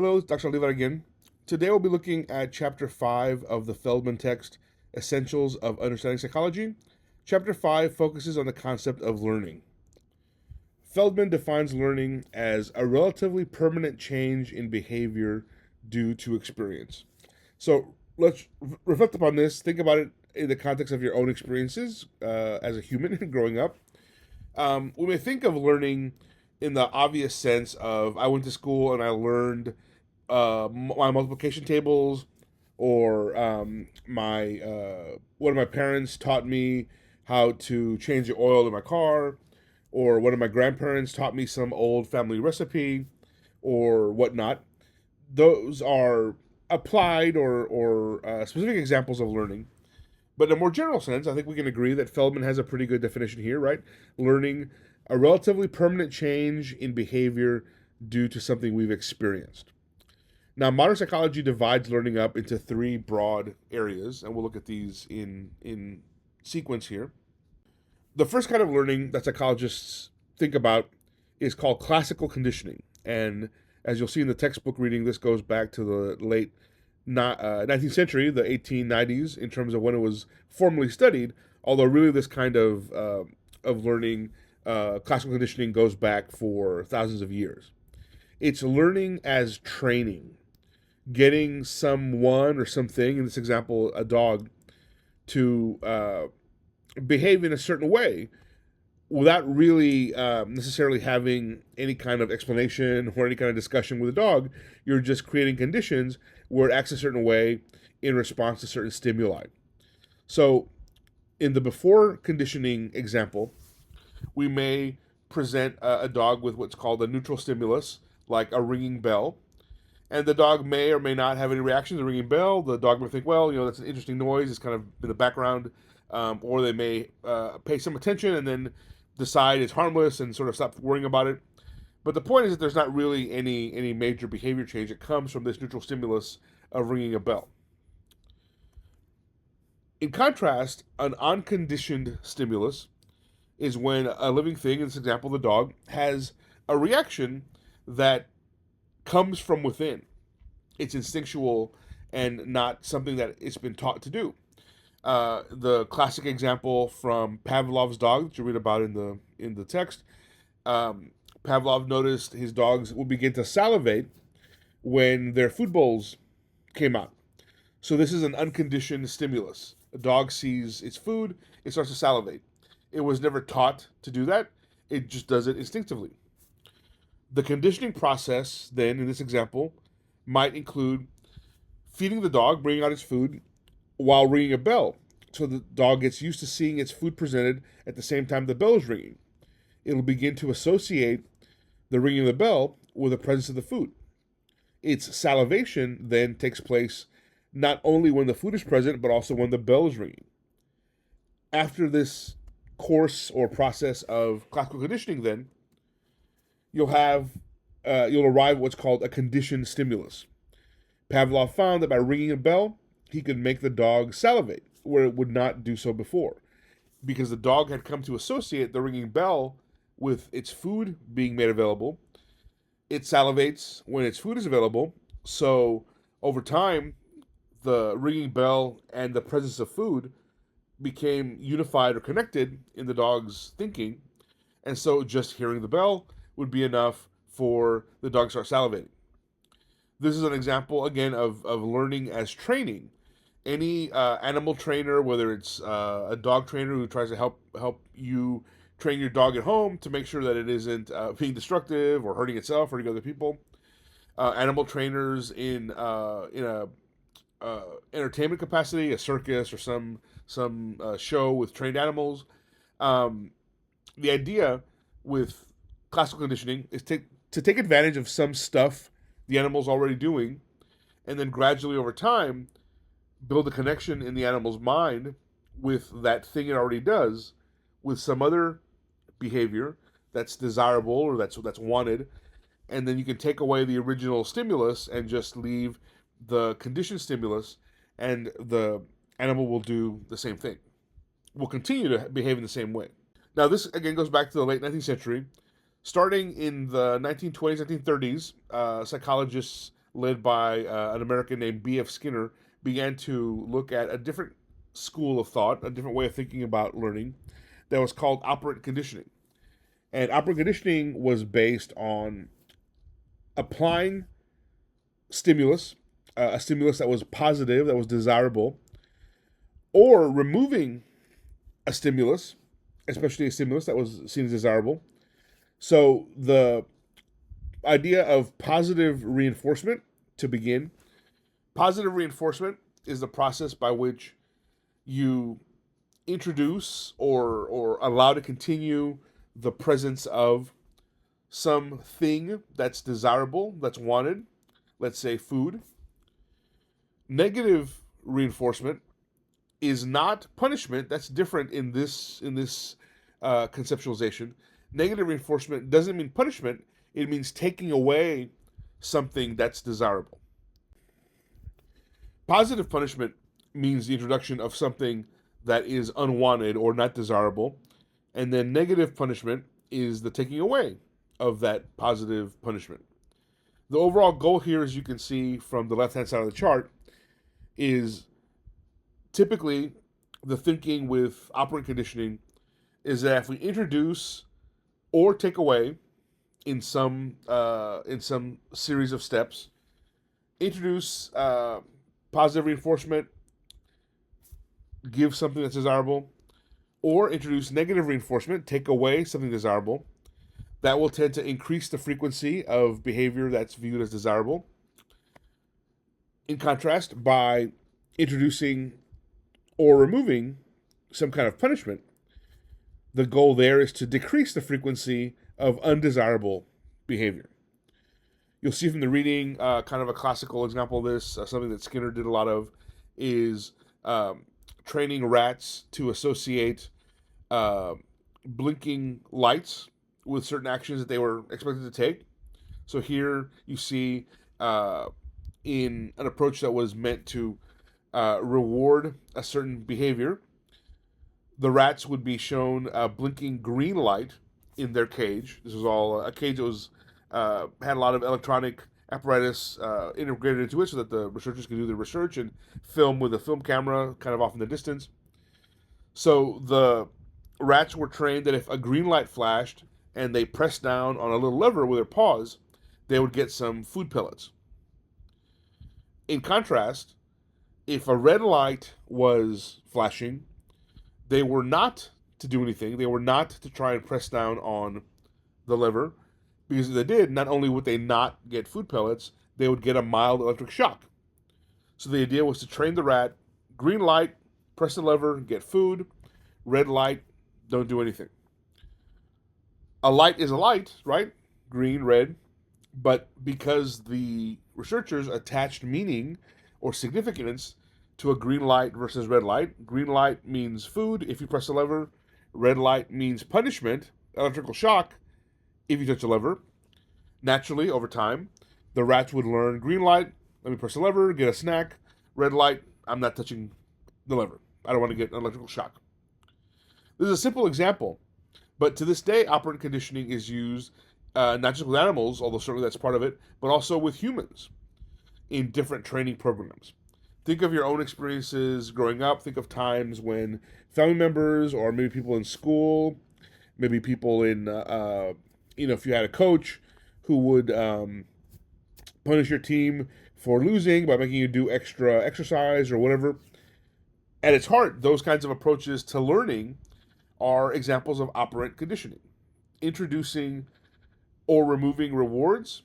Hello, it's Dr. Saldivar again. Today we'll be looking at Chapter 5 of the Feldman text, Essentials of Understanding Psychology. Chapter 5 focuses on the concept of learning. Feldman defines learning as a relatively permanent change in behavior due to experience. So let's reflect upon this. Think about it in the context of your own experiences as a human growing up. We may think of learning in the obvious sense of I went to school and I learned my multiplication tables, or my one of my parents taught me how to change the oil in my car, or one of my grandparents taught me some old family recipe, or whatnot. Those are applied or specific examples of learning. But in a more general sense, I think we can agree that Feldman has a pretty good definition here, right? Learning, a relatively permanent change in behavior due to something we've experienced. Now, modern psychology divides learning up into three broad areas, and we'll look at these in sequence here. The first kind of learning that psychologists think about is called classical conditioning. And as you'll see in the textbook reading, this goes back to the late 19th century, the 1890s, in terms of when it was formally studied, although really this kind of learning, classical conditioning, goes back for thousands of years. It's learning as training, getting someone or something, in this example, a dog, to behave in a certain way without really necessarily having any kind of explanation or any kind of discussion with the dog. You're just creating conditions where it acts a certain way in response to certain stimuli. So in the before conditioning example, we may present a dog with what's called a neutral stimulus, like a ringing bell. And the dog may or may not have any reaction to the ringing bell. The dog may think, well, that's an interesting noise. It's kind of in the background. Or they may pay some attention and then decide it's harmless and sort of stop worrying about it. But the point is that there's not really any major behavior change that comes from this neutral stimulus of ringing a bell. In contrast, an unconditioned stimulus is when a living thing, in this example, the dog, has a reaction that comes from within. It's instinctual and not something that it's been taught to do. The classic example from Pavlov's dog that you read about in the text, Pavlov noticed his dogs would begin to salivate when their food bowls came out. So this is an unconditioned stimulus. A dog sees its food, it starts to salivate. It was never taught to do that. It just does it instinctively. The conditioning process, then, in this example, might include feeding the dog, bringing out its food, while ringing a bell. So the dog gets used to seeing its food presented at the same time the bell is ringing. It'll begin to associate the ringing of the bell with the presence of the food. Its salivation then takes place not only when the food is present, but also when the bell is ringing. After this course or process of classical conditioning, then, you'll arrive at what's called a conditioned stimulus. Pavlov found that by ringing a bell, he could make the dog salivate, where it would not do so before, because the dog had come to associate the ringing bell with its food being made available. It salivates when its food is available, so over time, the ringing bell and the presence of food became unified or connected in the dog's thinking, and so just hearing the bell would be enough for the dog to start salivating. This is an example, again, of learning as training. Any animal trainer, whether it's a dog trainer who tries to help you train your dog at home to make sure that it isn't being destructive or hurting itself or hurting other people, animal trainers in a entertainment capacity, a circus or some show with trained animals. The idea with classical conditioning is to take advantage of some stuff the animal's already doing, and then gradually over time build a connection in the animal's mind with that thing it already does with some other behavior that's desirable or that's wanted, and then you can take away the original stimulus and just leave the conditioned stimulus, and the animal will do the same thing. Will continue to behave in the same way. Now, this again goes back to the late 19th century. Starting in the 1920s, 1930s, psychologists led by an American named B.F. Skinner, began to look at a different school of thought, a different way of thinking about learning that was called operant conditioning. And operant conditioning was based on applying stimulus, a stimulus that was positive, that was desirable, or removing a stimulus, especially a stimulus that was seen as desirable. So the idea of positive reinforcement to begin. Positive reinforcement is the process by which you introduce or allow to continue the presence of something that's desirable, that's wanted, let's say food. Negative reinforcement is not punishment. That's different in this conceptualization. Negative reinforcement doesn't mean punishment. It means taking away something that's desirable. Positive punishment means the introduction of something that is unwanted or not desirable, and then negative punishment is the taking away of that positive punishment. The overall goal here, as you can see from the left-hand side of the chart, is typically the thinking with operant conditioning is that if we introduce or take away in some series of steps, introduce positive reinforcement, give something that's desirable, or introduce negative reinforcement, take away something desirable, that will tend to increase the frequency of behavior that's viewed as desirable. In contrast, by introducing or removing some kind of punishment, the goal there is to decrease the frequency of undesirable behavior. You'll see from the reading, kind of a classical example of this, something that Skinner did a lot of, is training rats to associate blinking lights with certain actions that they were expected to take. So here you see in an approach that was meant to reward a certain behavior, the rats would be shown a blinking green light in their cage. This was all a cage that was had a lot of electronic apparatus integrated into it so that the researchers could do their research and film with a film camera kind of off in the distance. So the rats were trained that if a green light flashed and they pressed down on a little lever with their paws, they would get some food pellets. In contrast, if a red light was flashing, they were not to do anything. They were not to try and press down on the lever, because if they did, not only would they not get food pellets, they would get a mild electric shock. So the idea was to train the rat: green light, press the lever, get food; red light, don't do anything. A light is a light, right? Green, red. But because the researchers attached meaning or significance to a green light versus red light, green light means food if you press the lever, red light means punishment, electrical shock, if you touch the lever. Naturally, over time, the rats would learn: green light, let me press the lever, get a snack; red light, I'm not touching the lever. I don't want to get an electrical shock. This is a simple example, but to this day, operant conditioning is used not just with animals, although certainly that's part of it, but also with humans in different training programs. Think of your own experiences growing up. Think of times when family members, or maybe people in school, maybe people in, if you had a coach who would punish your team for losing by making you do extra exercise or whatever. At its heart, those kinds of approaches to learning are examples of operant conditioning. Introducing or removing rewards,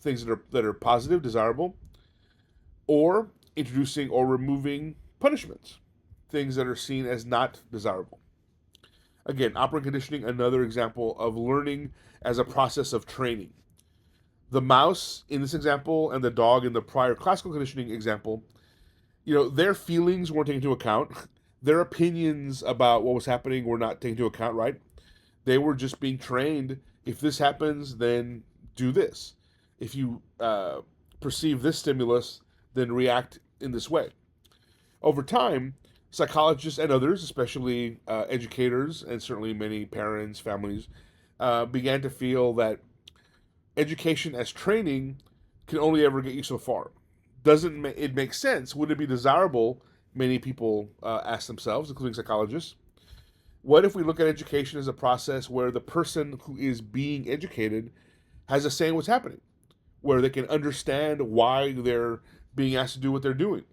things that are positive, desirable, or introducing or removing punishments, things that are seen as not desirable. Again, operant conditioning, another example of learning as a process of training. The mouse in this example and the dog in the prior classical conditioning example, their feelings weren't taken into account. Their opinions about what was happening were not taken into account, right? They were just being trained: if this happens, then do this. If you perceive this stimulus, then react in this way. Over time, psychologists and others, especially educators and certainly many parents, families, began to feel that education as training can only ever get you so far. Doesn't it make sense? Would it be desirable? Many people ask themselves, including psychologists. What if we look at education as a process where the person who is being educated has a say in what's happening, where they can understand why they're being asked to do what they're doing?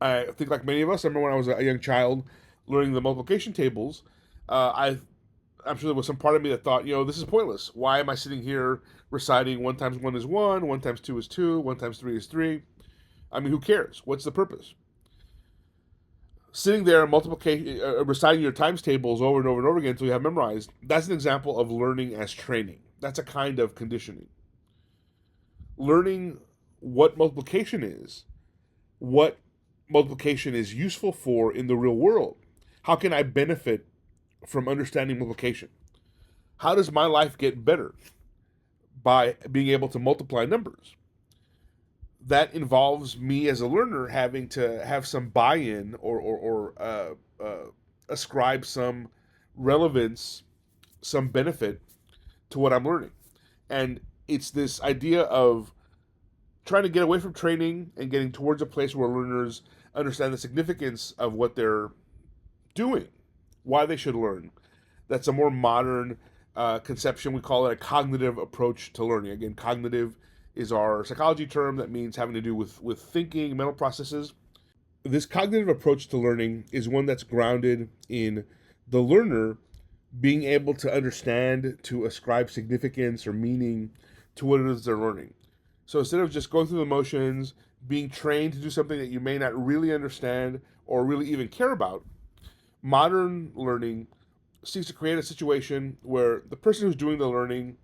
I think, like many of us, I remember when I was a young child learning the multiplication tables. I'm sure there was some part of me that thought, this is pointless. Why am I sitting here reciting 1 times 1 is 1, 1 times 2 is 2, 1 times 3 is 3? I mean, who cares? What's the purpose? Sitting there multiplication, reciting your times tables over and over and over again until you have memorized, that's an example of learning as training. That's a kind of conditioning. Learning what multiplication is, what multiplication is useful for in the real world. How can I benefit from understanding multiplication? How does my life get better by being able to multiply numbers? That involves me as a learner having to have some buy-in or ascribe some relevance, some benefit to what I'm learning. And it's this idea of trying to get away from training and getting towards a place where learners understand the significance of what they're doing, why they should learn. That's a more modern conception. We call it a cognitive approach to learning. Again, cognitive is our psychology term that means having to do with thinking, mental processes. This cognitive approach to learning is one that's grounded in the learner being able to understand, to ascribe significance or meaning to what it is they're learning. So instead of just going through the motions, being trained to do something that you may not really understand or really even care about, modern learning seeks to create a situation where the person who's doing the learning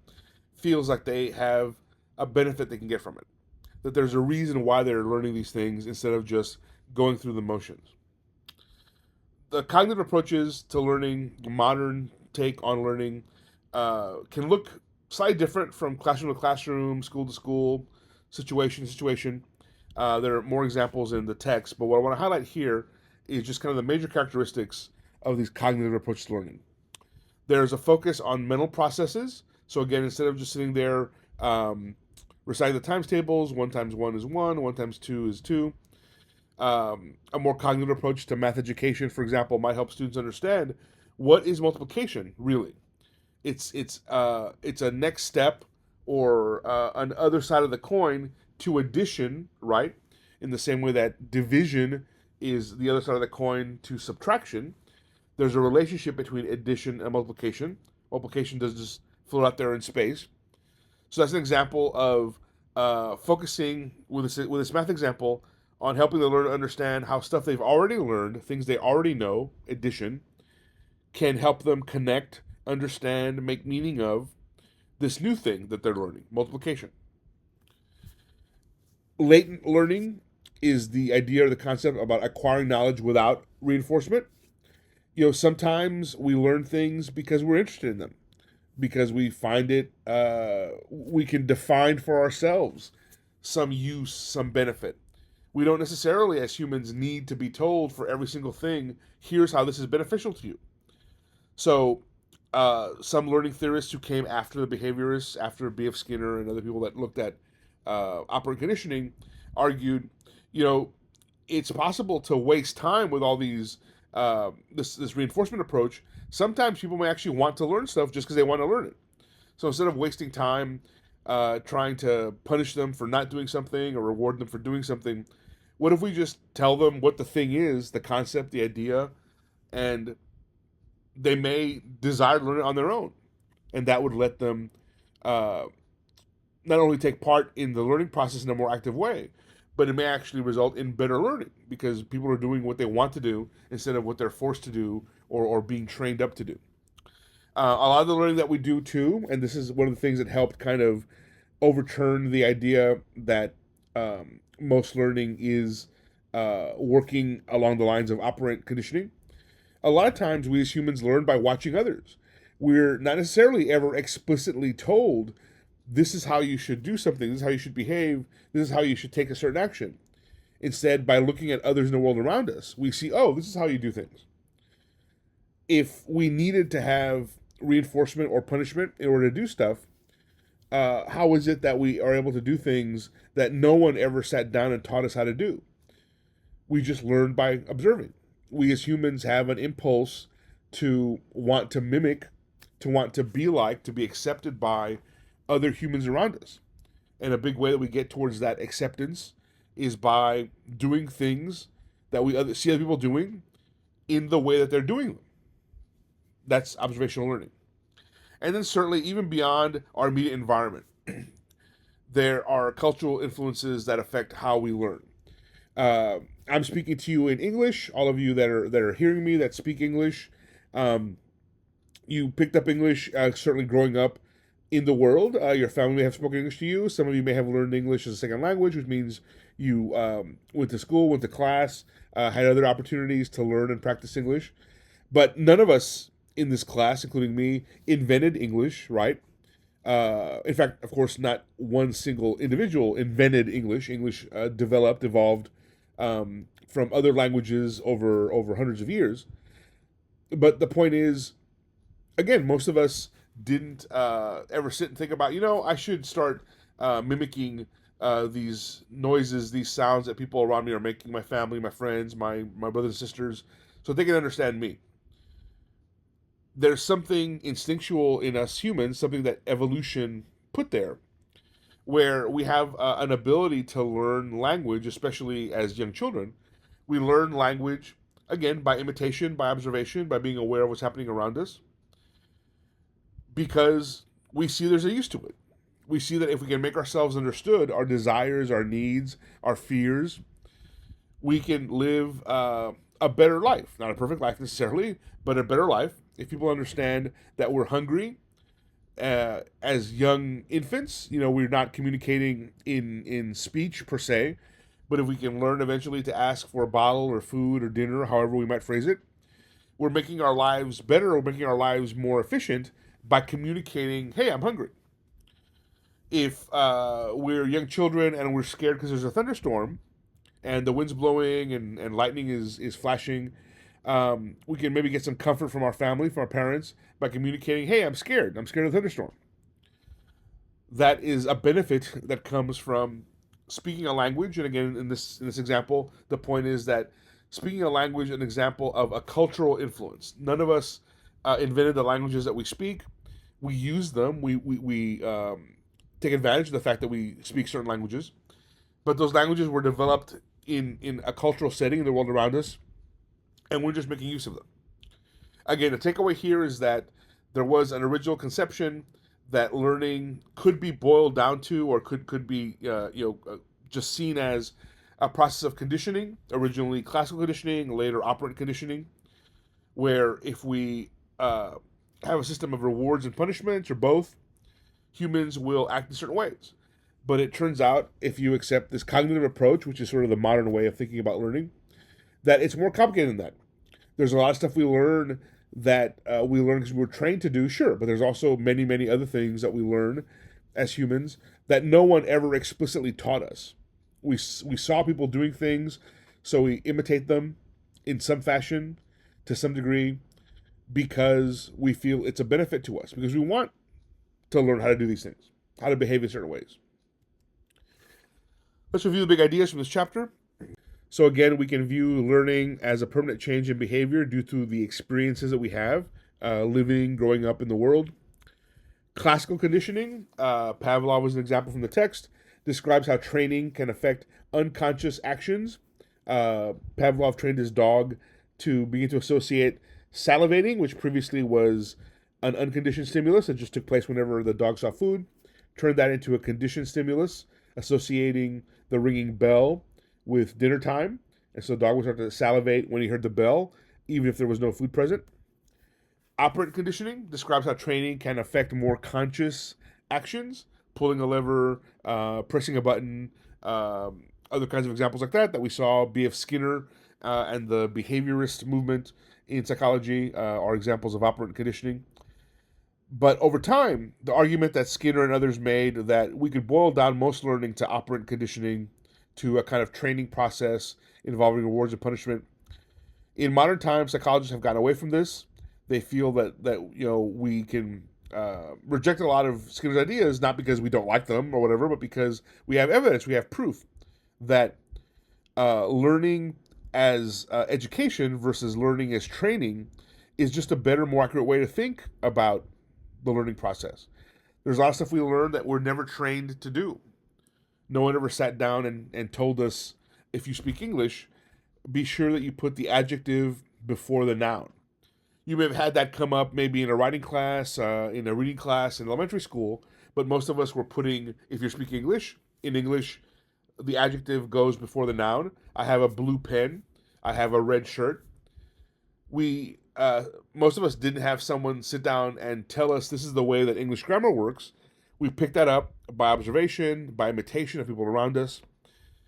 feels like they have a benefit they can get from it. That there's a reason why they're learning these things instead of just going through the motions. The cognitive approaches to learning, the modern take on learning, can look slightly different from classroom to classroom, school to school, situation to situation. There are more examples in the text, but what I want to highlight here is just kind of the major characteristics of these cognitive approaches to learning. There's a focus on mental processes. So again, instead of just sitting there reciting the times tables, 1 times 1 is 1, 1 times 2 is 2. A more cognitive approach to math education, for example, might help students understand what is multiplication really. It's a next step or an other side of the coin to addition, right? In the same way that division is the other side of the coin to subtraction. There's a relationship between addition and multiplication. Multiplication doesn't just float out there in space. So that's an example of focusing with this math example on helping the learner understand how stuff they've already learned, things they already know, addition, can help them connect, understand, make meaning of this new thing that they're learning, multiplication. Latent learning is the idea or the concept about acquiring knowledge without reinforcement. Sometimes we learn things because we're interested in them, because we find it, we can define for ourselves some use, some benefit. We don't necessarily, as humans, need to be told for every single thing, here's how this is beneficial to you. So, some learning theorists who came after the behaviorists, after B.F. Skinner and other people that looked at operant conditioning, argued, it's possible to waste time with all these this reinforcement approach. Sometimes people may actually want to learn stuff just because they want to learn it. So instead of wasting time trying to punish them for not doing something or reward them for doing something, what if we just tell them what the thing is, the concept, the idea, and they may desire to learn it on their own. And that would let them not only take part in the learning process in a more active way, but it may actually result in better learning because people are doing what they want to do instead of what they're forced to do or being trained up to do. A lot of the learning that we do too, and this is one of the things that helped kind of overturn the idea that most learning is working along the lines of operant conditioning. A lot of times we as humans learn by watching others. We're not necessarily ever explicitly told this is how you should do something, this is how you should behave, this is how you should take a certain action. Instead, by looking at others in the world around us, we see, oh, this is how you do things. If we needed to have reinforcement or punishment in order to do stuff, how is it that we are able to do things that no one ever sat down and taught us how to do? We just learn by observing. We as humans have an impulse to want to mimic, to want to be like, to be accepted by other humans around us. And a big way that we get towards that acceptance is by doing things that we see other people doing in the way that they're doing them. That's observational learning. And then certainly even beyond our immediate environment, there are cultural influences that affect how we learn. Uh, I'm speaking to you in English. All of you that are hearing me that speak English, um, you picked up English certainly growing up in the world. Your family may have spoken English to you. Some of you may have learned English as a second language, which means you went to school, went to class, had other opportunities to learn and practice English. But none of us in this class, including me, invented English, right? In fact, of course, not one single individual invented English. English evolved from other languages over hundreds of years. But the point is, again, most of us didn't ever sit and think about, I should start mimicking these noises, these sounds that people around me are making, my family, my friends, my brothers and sisters, so they can understand me. There's something instinctual in us humans, something that evolution put there, where we have an ability to learn language, especially as young children. We learn language, again, by imitation, by observation, by being aware of what's happening around us, because we see there's a use to it. We see that if we can make ourselves understood, our desires, our needs, our fears, we can live a better life. Not a perfect life necessarily, but a better life. If people understand that we're hungry as young infants, we're not communicating in speech per se, but if we can learn eventually to ask for a bottle or food or dinner, however we might phrase it, we're making our lives better, we're making our lives more efficient by communicating, hey, I'm hungry. If we're young children and we're scared because there's a thunderstorm and the wind's blowing and lightning is flashing, we can maybe get some comfort from our family, from our parents, by communicating, hey, I'm scared. I'm scared of the thunderstorm. That is a benefit that comes from speaking a language. And again, in this example, the point is that speaking a language is an example of a cultural influence. None of us invented the languages that we speak. We use them. We take advantage of the fact that we speak certain languages. But those languages were developed in a cultural setting in the world around us, and we're just making use of them. Again, the takeaway here is that there was an original conception that learning could be boiled down to, or could be just seen as a process of conditioning. Originally classical conditioning, later operant conditioning, where if we have a system of rewards and punishments, or both, humans will act in certain ways. But it turns out, if you accept this cognitive approach, which is sort of the modern way of thinking about learning, that it's more complicated than that. There's a lot of stuff we learn that we learn because we were trained to do, sure, but there's also many, many other things that we learn as humans that no one ever explicitly taught us. We saw people doing things, so we imitate them in some fashion, to some degree, because we feel it's a benefit to us, because we want to learn how to do these things, how to behave in certain ways. Let's review the big ideas from this chapter. So again, we can view learning as a permanent change in behavior due to the experiences that we have living, growing up in the world. Classical conditioning, Pavlov is an example from the text, describes how training can affect unconscious actions. Pavlov trained his dog to begin to associate salivating, which previously was an unconditioned stimulus that just took place whenever the dog saw food, turned that into a conditioned stimulus, associating the ringing bell with dinner time. And so the dog would start to salivate when he heard the bell, even if there was no food present. Operant conditioning describes how training can affect more conscious actions, pulling a lever, pressing a button, other kinds of examples like that we saw. B.F. Skinner and the behaviorist movement in psychology are examples of operant conditioning. But over time, the argument that Skinner and others made that we could boil down most learning to operant conditioning, to a kind of training process involving rewards and punishment. In modern times, psychologists have gotten away from this. They feel that we can reject a lot of Skinner's ideas, not because we don't like them or whatever, but because we have evidence, we have proof that learning as education versus learning as training is just a better, more accurate way to think about the learning process. There's a lot of stuff we learn that we're never trained to do. No one ever sat down and told us, if you speak English, be sure that you put the adjective before the noun. You may have had that come up maybe in a writing class, in a reading class in elementary school, but most of us were putting, if you're speaking English, in English, the adjective goes before the noun. I have a blue pen. I have a red shirt. We, most of us didn't have someone sit down and tell us this is the way that English grammar works. We picked that up by observation, by imitation of people around us.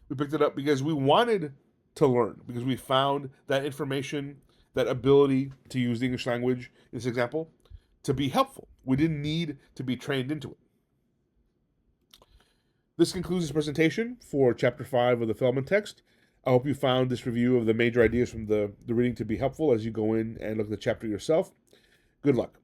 We picked it up because we wanted to learn, because we found that information, that ability to use the English language, in this example, to be helpful. We didn't need to be trained into it. This concludes this presentation for Chapter 5 of the Feldman text. I hope you found this review of the major ideas from the reading to be helpful as you go in and look at the chapter yourself. Good luck.